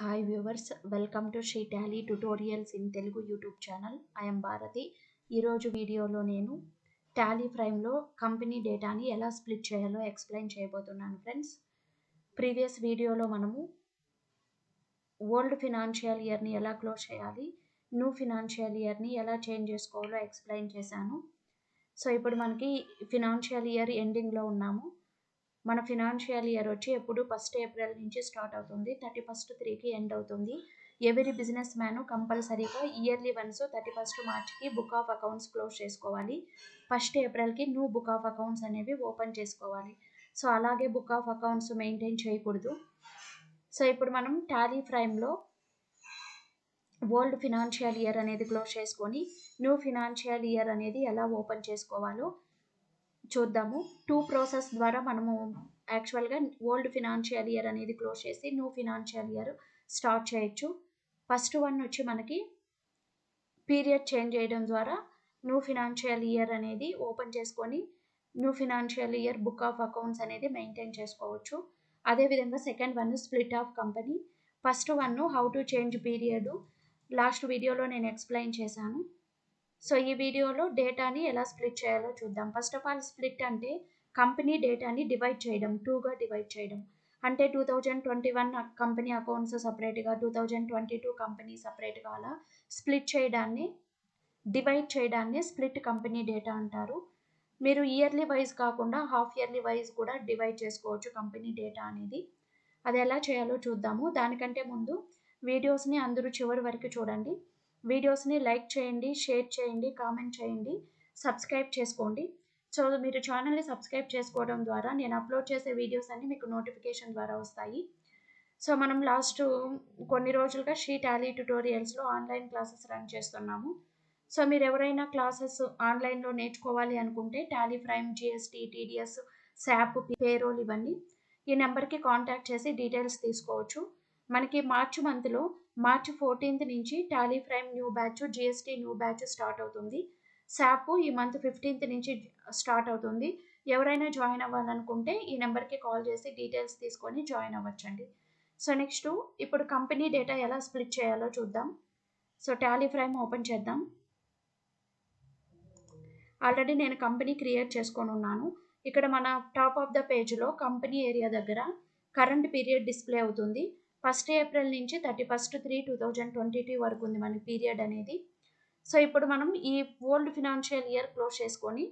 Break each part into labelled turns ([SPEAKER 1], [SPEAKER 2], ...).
[SPEAKER 1] Hi viewers, welcome to She Tally Tutorials in Telugu YouTube channel. I am Bharati. ఈ రోజు వీడియోలో నేను Tally ప్రైమ్లో company డేటాని ఎలా స్ప్లిట్ చేయాలో ఎక్స్ప్లెయిన్ చేయబోతున్నాను ఫ్రెండ్స్. ప్రీవియస్ వీడియోలో మనము ఓల్డ్ ఫినాన్షియల్ ఇయర్ని ఎలా క్లోజ్ చేయాలి, న్యూ ఫినాన్షియల్ ఇయర్ని ఎలా చేంజ్ చేసుకోవాలో ఎక్స్ప్లెయిన్ చేశాను. సో ఇప్పుడు మనకి ఫినాన్షియల్ ఇయర్ ఎండింగ్లో ఉన్నాము. మన ఫినాన్షియల్ ఇయర్ వచ్చి ఎప్పుడు 1st ఏప్రిల్ నుంచి స్టార్ట్ అవుతుంది, 31st 3కి ఎండ్ అవుతుంది. ఎవరీ బిజినెస్ మ్యాన్ కంపల్సరీగా ఇయర్లీ వన్స్ 31st మార్చ్కి బుక్ ఆఫ్ అకౌంట్స్ క్లోజ్ చేసుకోవాలి. 1st ఏప్రిల్కి న్యూ బుక్ ఆఫ్ అకౌంట్స్ అనేవి ఓపెన్ చేసుకోవాలి. సో అలాగే బుక్ ఆఫ్ అకౌంట్స్ మెయింటైన్ చేయకూడదు. సో ఇప్పుడు మనం టాలీ ప్రైమ్లో ఓల్డ్ ఫినాన్షియల్ ఇయర్ అనేది క్లోజ్ చేసుకొని న్యూ ఫినాన్షియల్ ఇయర్ అనేది ఎలా ఓపెన్ చేసుకోవాలో చూద్దాము. 2 ప్రాసెస్ ద్వారా మనము యాక్చువల్గా ఓల్డ్ ఫినాన్షియల్ ఇయర్ అనేది క్లోజ్ చేసి న్యూ ఫినాన్షియల్ ఇయర్ స్టార్ట్ చేయొచ్చు. ఫస్ట్ వన్ వచ్చి మనకి పీరియడ్ చేంజ్ చేయడం ద్వారా న్యూ ఫినాన్షియల్ ఇయర్ అనేది ఓపెన్ చేసుకొని new financial year book of accounts అనేది మెయింటైన్ చేసుకోవచ్చు. అదేవిధంగా second one split of company. First one how to change period last వీడియోలో నేను ఎక్స్ప్లెయిన్ చేశాను. సో ఈ వీడియోలో డేటాని ఎలా స్ప్లిట్ చేయాలో చూద్దాం. ఫస్ట్ ఆఫ్ ఆల్ స్ప్లిట్ అంటే కంపెనీ డేటాని డివైడ్ చేయడం, 2గా డివైడ్ చేయడం. అంటే 2021 కంపెనీ అకౌంట్స్ సపరేట్గా, 2022 కంపెనీ సపరేట్గా అలా స్ప్లిట్ చేయడాన్ని, డివైడ్ చేయడాన్ని స్ప్లిట్ కంపెనీ డేటా అంటారు. మీరు ఇయర్లీ వైజ్ కాకుండా హాఫ్ ఇయర్లీ వైజ్ కూడా డివైడ్ చేసుకోవచ్చు కంపెనీ డేటా అనేది. అది ఎలా చేయాలో చూద్దాము. దానికంటే ముందు వీడియోస్ని అందరూ చివరి వరకు చూడండి. వీడియోస్ని లైక్ చేయండి, షేర్ చేయండి, కామెంట్ చేయండి, సబ్స్క్రైబ్ చేసుకోండి. సో మీరు ఛానల్ని సబ్స్క్రైబ్ చేసుకోవడం ద్వారా నేను అప్లోడ్ చేసే వీడియోస్ అన్నీ మీకు నోటిఫికేషన్ ద్వారా వస్తాయి. సో మనం లాస్ట్ కొన్ని రోజులుగా షీ టాలీ ట్యుటోరియల్స్లో ఆన్లైన్ క్లాసెస్ రన్ చేస్తున్నాము. సో మీరు ఎవరైనా క్లాసెస్ ఆన్లైన్లో నేర్చుకోవాలి అనుకుంటే Tally Prime, GST, TDS, SAP, payroll ఇవన్నీ ఈ నెంబర్కి కాంటాక్ట్ చేసి డీటెయిల్స్ తీసుకోవచ్చు. మనకి మార్చ్ మంత్లో మార్చ్ 14th నుంచి Tally prime new batch, GST new batch start అవుతుంది. శాప్ ఈ మంత్ 15th నుంచి స్టార్ట్ అవుతుంది. ఎవరైనా జాయిన్ అవ్వాలనుకుంటే ఈ నెంబర్కి కాల్ చేసి డీటెయిల్స్ తీసుకొని జాయిన్ అవ్వచ్చండి. సో నెక్స్ట్ ఇప్పుడు కంపెనీ డేటా ఎలా స్ప్లిట్ చేయాలో చూద్దాం. సో టాలీ ప్రైమ్ ఓపెన్ చేద్దాం. ఆల్రెడీ నేను కంపెనీ క్రియేట్ చేసుకొని ఉన్నాను. ఇక్కడ మన టాప్ ఆఫ్ ద పేజ్లో కంపెనీ ఏరియా దగ్గర కరెంట్ పీరియడ్ డిస్ప్లే అవుతుంది. 1st ఏప్రిల్ నుంచి 31st 3 2022 వరకు ఉంది మన పీరియడ్ అనేది. సో ఇప్పుడు మనం ఈ ఓల్డ్ ఫినాన్షియల్ ఇయర్ క్లోజ్ చేసుకొని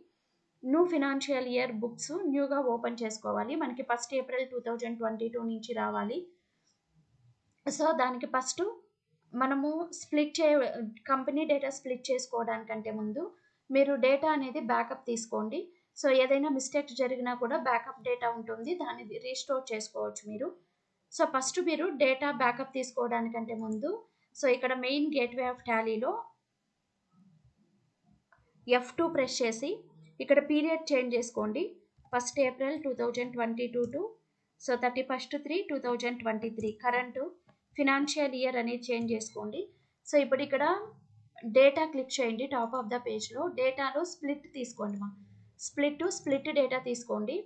[SPEAKER 1] న్యూ ఫినాన్షియల్ ఇయర్ బుక్స్ న్యూగా ఓపెన్ చేసుకోవాలి. మనకి 1st ఏప్రిల్ 2022 నుంచి రావాలి. సో దానికి ఫస్ట్ మనము కంపెనీ డేటా స్ప్లిట్ చేసుకోవడానికంటే ముందు మీరు డేటా అనేది బ్యాకప్ తీసుకోండి. సో ఏదైనా మిస్టేక్ జరిగినా కూడా బ్యాకప్ డేటా ఉంటుంది, దాన్ని రీస్టోర్ చేసుకోవచ్చు మీరు. సో ఫస్ట్ మీరు డేటా బ్యాకప్ తీసుకోవడానికంటే ముందు సో ఇక్కడ మెయిన్ గేట్వే ఆఫ్ టాలీలో F2 ప్రెస్ చేసి ఇక్కడ పీరియడ్ చేంజ్ చేసుకోండి. 1st April 2022 to 31st 3 2023 current financial year అనేది చేంజ్ చేసుకోండి. సో ఇప్పుడు ఇక్కడ డేటా క్లిక్ చేయండి. టాప్ ఆఫ్ ద పేజ్లో డేటాలో స్ప్లిట్ తీసుకోండి. స్ప్లిట్ డేటా తీసుకోండి.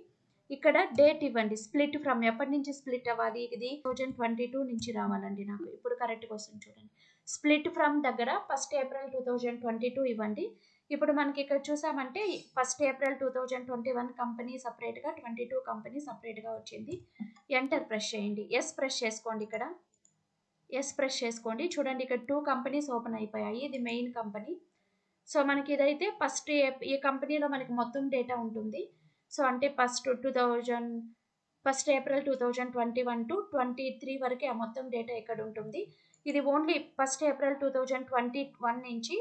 [SPEAKER 1] ఇక్కడ డేట్ ఇవ్వండి. స్ప్లిట్ ఫ్రమ్ ఎప్పటి నుంచి స్ప్లిట్ అవ్వాలి, ఇది 2022 నుంచి రావాలండి. నాకు ఇప్పుడు కరెక్ట్గా వస్తుంది చూడండి. స్ప్లిట్ ఫ్రమ్ దగ్గర 1st ఏప్రిల్ 2022 ఇవ్వండి. ఇప్పుడు మనకి ఇక్కడ చూసామంటే 1st ఏప్రిల్ 2021 కంపెనీ సపరేట్గా, 22 కంపెనీ సపరేట్గా వచ్చింది. ఎంటర్ ప్రెస్ చేయండి. ఎస్ ప్రెస్ చేసుకోండి. ఇక్కడ ఎస్ ప్రెస్ చేసుకోండి. చూడండి ఇక్కడ 2 కంపెనీస్ ఓపెన్ అయిపోయాయి. ఇది మెయిన్ కంపెనీ. సో మనకి ఇదైతే ఈ కంపెనీలో మనకి మొత్తం డేటా ఉంటుంది. సో అంటే 1st ఏప్రిల్ 2021 టు 23 వరకు ఆ మొత్తం డేటా ఇక్కడ ఉంటుంది. ఇది ఓన్లీ 1st ఏప్రిల్ 2021 నుంచి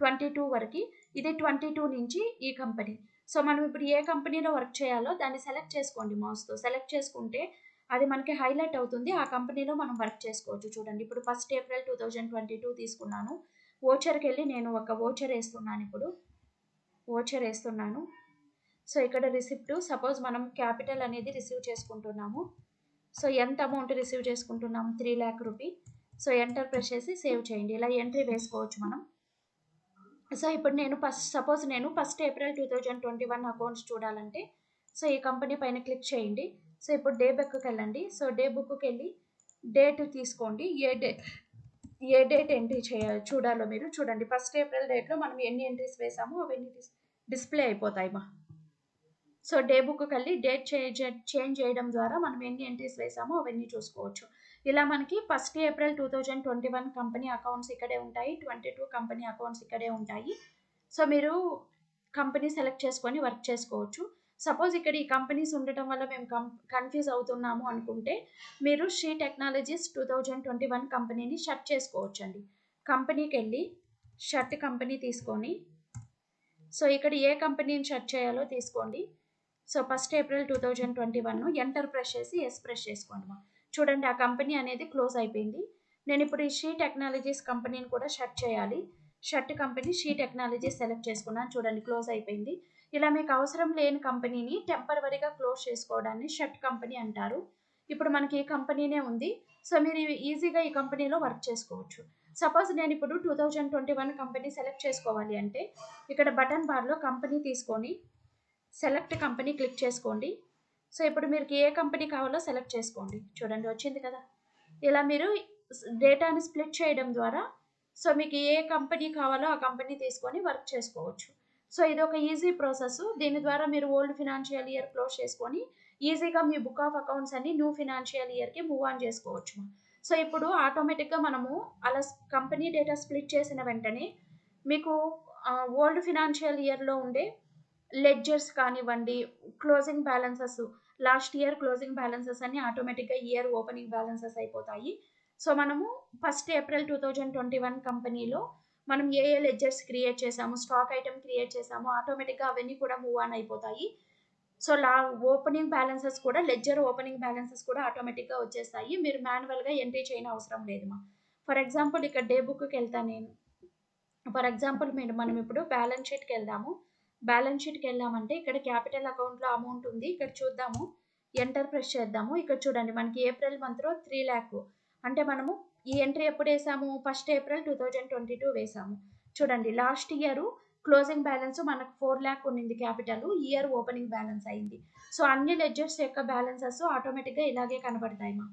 [SPEAKER 1] 22 వరకు, ఇది 22 నుంచి ఈ కంపెనీ. సో మనం ఇప్పుడు ఏ కంపెనీలో వర్క్ చేయాలో దాన్ని సెలెక్ట్ చేసుకోండి. మౌస్తో సెలెక్ట్ చేసుకుంటే అది మనకి హైలైట్ అవుతుంది. ఆ కంపెనీలో మనం వర్క్ చేసుకోవచ్చు. చూడండి ఇప్పుడు 1st ఏప్రిల్ 2022 తీసుకున్నాను. ఓచర్కి వెళ్ళి నేను ఒక ఓచర్ వేస్తున్నాను. ఇప్పుడు ఓచర్ వేస్తున్నాను. సో ఇక్కడ రిసిప్ట్, సపోజ్ మనం క్యాపిటల్ అనేది రిసీవ్ చేసుకుంటున్నాము. సో ఎంత అమౌంట్ రిసీవ్ చేసుకుంటున్నాము, 3 lakh rupee. So enter press చేసి సేవ్ చేయండి. ఇలా ఎంట్రీ వేసుకోవచ్చు మనం. సో ఇప్పుడు నేను సపోజ్ నేను 1st ఏప్రిల్ 2021 అకౌంట్స్ చూడాలంటే సో ఈ కంపెనీ పైన క్లిక్ చేయండి. సో ఇప్పుడు డే బుక్కి వెళ్ళండి. సో డే బుక్కి వెళ్ళి డేట్ తీసుకోండి. ఏ డేట్ ఎంట్రీ చేయాలి చూడాలో మీరు చూడండి. 1 ఏప్రిల్ డేట్లో మనం ఎన్ని ఎంట్రీస్ వేసామో అవన్నీ డిస్ప్లే అయిపోతాయి మా. సో డే బుక్కి వెళ్ళి డేట్ చేంజ్ చేయడం ద్వారా మనం ఎన్ని ఎంట్రీస్ వేసామో అవన్నీ చూసుకోవచ్చు. ఇలా మనకి 1 ఏప్రిల్ 2021 కంపెనీ అకౌంట్స్ ఇక్కడే ఉంటాయి, 22 కంపెనీ అకౌంట్స్ ఇక్కడే ఉంటాయి. సో మీరు కంపెనీ సెలెక్ట్ చేసుకొని వర్క్ చేసుకోవచ్చు. సపోజ్ ఇక్కడ ఈ కంపెనీస్ ఉండటం వల్ల మేము కన్ఫ్యూజ్ అవుతున్నాము అనుకుంటే మీరు షీ టెక్నాలజీస్ 2021 కంపెనీని షట్ చేసుకోవచ్చు అండి. కంపెనీకి వెళ్ళి షట్ కంపెనీ తీసుకొని సో ఇక్కడ ఏ కంపెనీని షట్ చేయాలో తీసుకోండి. సో 1 ఏప్రిల్ 2021 ఎంటర్ ప్రెస్ చేసి ఎస్ ప్రెస్ చేసుకోండి మా. చూడండి ఆ కంపెనీ అనేది క్లోజ్ అయిపోయింది. నేను ఇప్పుడు ఈ షీ టెక్నాలజీస్ కంపెనీని కూడా షట్ చేయాలి. Shut company she technologies select చేసుకున్నాను, చూడండి క్లోజ్ అయిపోయింది. ఇలా మీకు అవసరం లేని కంపెనీని టెంపరవరీగా క్లోజ్ చేసుకోవడాన్ని షట్ కంపెనీ అంటారు. ఇప్పుడు మనకి ఈ కంపెనీనే ఉంది, సో మీరు ఈజీగా ఈ కంపెనీలో వర్క్ చేసుకోవచ్చు. సపోజ్ నేను ఇప్పుడు 2021 కంపెనీ సెలెక్ట్ చేసుకోవాలి అంటే ఇక్కడ బటన్ బార్లో కంపెనీ తీసుకొని సెలెక్ట్ కంపెనీ క్లిక్ చేసుకోండి. సో ఇప్పుడు మీకు ఏ కంపెనీ కావాలో సెలెక్ట్ చేసుకోండి. చూడండి వచ్చింది కదా. ఇలా మీరు డేటాని స్ప్లిట్ చేయడం ద్వారా సో మీకు ఏ కంపెనీ కావాలో ఆ కంపెనీ తీసుకొని వర్క్ చేసుకోవచ్చు. సో ఇది ఒక ఈజీ ప్రాసెస్. దీని ద్వారా మీరు ఓల్డ్ ఫినాన్షియల్ ఇయర్ క్లోజ్ చేసుకొని ఈజీగా మీ బుక్ ఆఫ్ అకౌంట్స్ అన్ని న్యూ ఫినాన్షియల్ ఇయర్కి మూవ్ ఆన్ చేసుకోవచ్చు. సో ఇప్పుడు ఆటోమేటిక్గా మనము అలా కంపెనీ డేటా స్ప్లిట్ చేసిన వెంటనే మీకు ఓల్డ్ ఫినాన్షియల్ ఇయర్లో ఉండే లెడ్జర్స్ కానివ్వండి, closing balances, last year closing balances అన్ని ఆటోమేటిక్గా ఇయర్ ఓపెనింగ్ బ్యాలెన్సెస్ అయిపోతాయి. సో మనము 1 ఏప్రిల్ 2021 కంపెనీలో మనం ఏ లెడ్జర్స్ క్రియేట్ చేసాము, స్టాక్ ఐటమ్ క్రియేట్ చేసాము, ఆటోమేటిక్గా అవన్నీ కూడా మూవ్ ఆన్ అయిపోతాయి. సో ఓపెనింగ్ బ్యాలెన్సెస్ కూడా లెడ్జర్ ఓపెనింగ్ బ్యాలెన్సెస్ కూడా ఆటోమేటిక్గా వచ్చేస్తాయి. మీరు మాన్యువల్గా ఎంట్రీ చేయని అవసరం లేదు మా. ఫర్ ఎగ్జాంపుల్ ఇక్కడ డే బుక్కి వెళ్తాను నేను. ఫర్ ఎగ్జాంపుల్ మనం ఇప్పుడు బ్యాలెన్స్ షీట్కి వెళ్దాము. బ్యాలెన్స్ షీట్కి వెళ్ళామంటే ఇక్కడ క్యాపిటల్ అకౌంట్లో అమౌంట్ ఉంది, ఇక్కడ చూద్దాము. ఎంటర్ ప్రెస్ చేద్దాము. ఇక్కడ చూడండి మనకి ఏప్రిల్ మంత్లో 3 lakh, అంటే మనము ఈ ఎంట్రీ ఎప్పుడు వేసాము, 1 ఏప్రిల్ 2022 వేసాము. చూడండి లాస్ట్ ఇయర్ క్లోజింగ్ బ్యాలెన్స్ మనకు 4 lakh ఉన్నింది క్యాపిటల్, ఇయర్ ఓపెనింగ్ బ్యాలెన్స్ అయింది. సో అన్ని లెడ్జర్స్ యొక్క బ్యాలెన్సెస్ ఆటోమేటిక్గా ఇలాగే కనబడతాయి మా.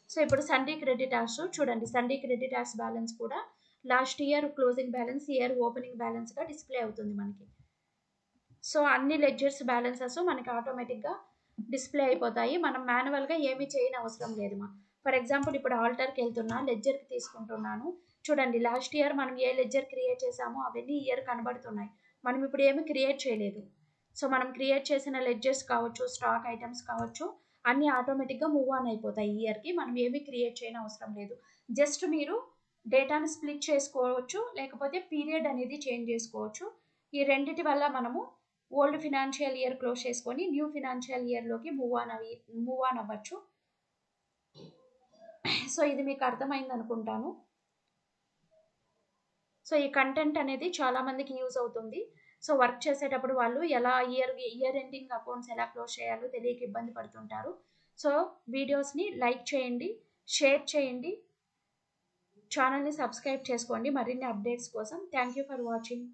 [SPEAKER 1] సో ఇప్పుడు సండే క్రెడిటార్స్ చూడండి, సండే క్రెడిటార్స్ బ్యాలెన్స్ కూడా last year closing balance, year opening బ్యాలెన్స్గా డిస్ప్లే అవుతుంది మనకి. సో అన్ని లెడ్జర్స్ బ్యాలెన్సెస్ మనకి ఆటోమేటిక్గా డిస్ప్లే అయిపోతాయి. మనం మాన్యువల్గా ఏమీ చేయని అవసరం లేదు మా. ఫర్ ఎగ్జాంపుల్ ఇప్పుడు ఆల్టర్కి వెళ్తున్నా, లెడ్జర్కి తీసుకుంటున్నాను. చూడండి లాస్ట్ ఇయర్ మనం ఏ లెడ్జర్ క్రియేట్ చేసామో అవన్నీ ఇయర్ కనబడుతున్నాయి. మనం ఇప్పుడు ఏమి క్రియేట్ చేయలేదు. సో మనం క్రియేట్ చేసిన లెడ్జర్స్ కావచ్చు, స్టాక్ ఐటమ్స్ కావచ్చు, అన్నీ ఆటోమేటిక్గా మూవ్ ఆన్ అయిపోతాయి ఇయర్కి. మనం ఏమీ క్రియేట్ చేయని అవసరం లేదు. జస్ట్ మీరు డేటాను స్ప్లిట్ చేసుకోవచ్చు, లేకపోతే పీరియడ్ అనేది చేంజ్ చేసుకోవచ్చు. ఈ రెండిటి వల్ల మనము ఓల్డ్ ఫినాన్షియల్ ఇయర్ క్లోజ్ చేసుకొని న్యూ ఫినాన్షియల్ ఇయర్లోకి మూవ్ ఆన్ అవ్వచ్చు. సో ఇది మీకు అర్థమైంది అనుకుంటాను. సో ఈ కంటెంట్ అనేది చాలామందికి యూజ్ అవుతుంది. సో వర్క్ చేసేటప్పుడు వాళ్ళు ఎలా ఇయర్ ఎండింగ్ అకౌంట్స్ ఎలా క్లోజ్ చేయాలో తెలియక ఇబ్బంది పడుతుంటారు. సో వీడియోస్ని లైక్ చేయండి, షేర్ చేయండి, ఛానల్ని సబ్స్క్రైబ్ చేసుకోండి మరిన్ని అప్డేట్స్ కోసం. Thank you for watching.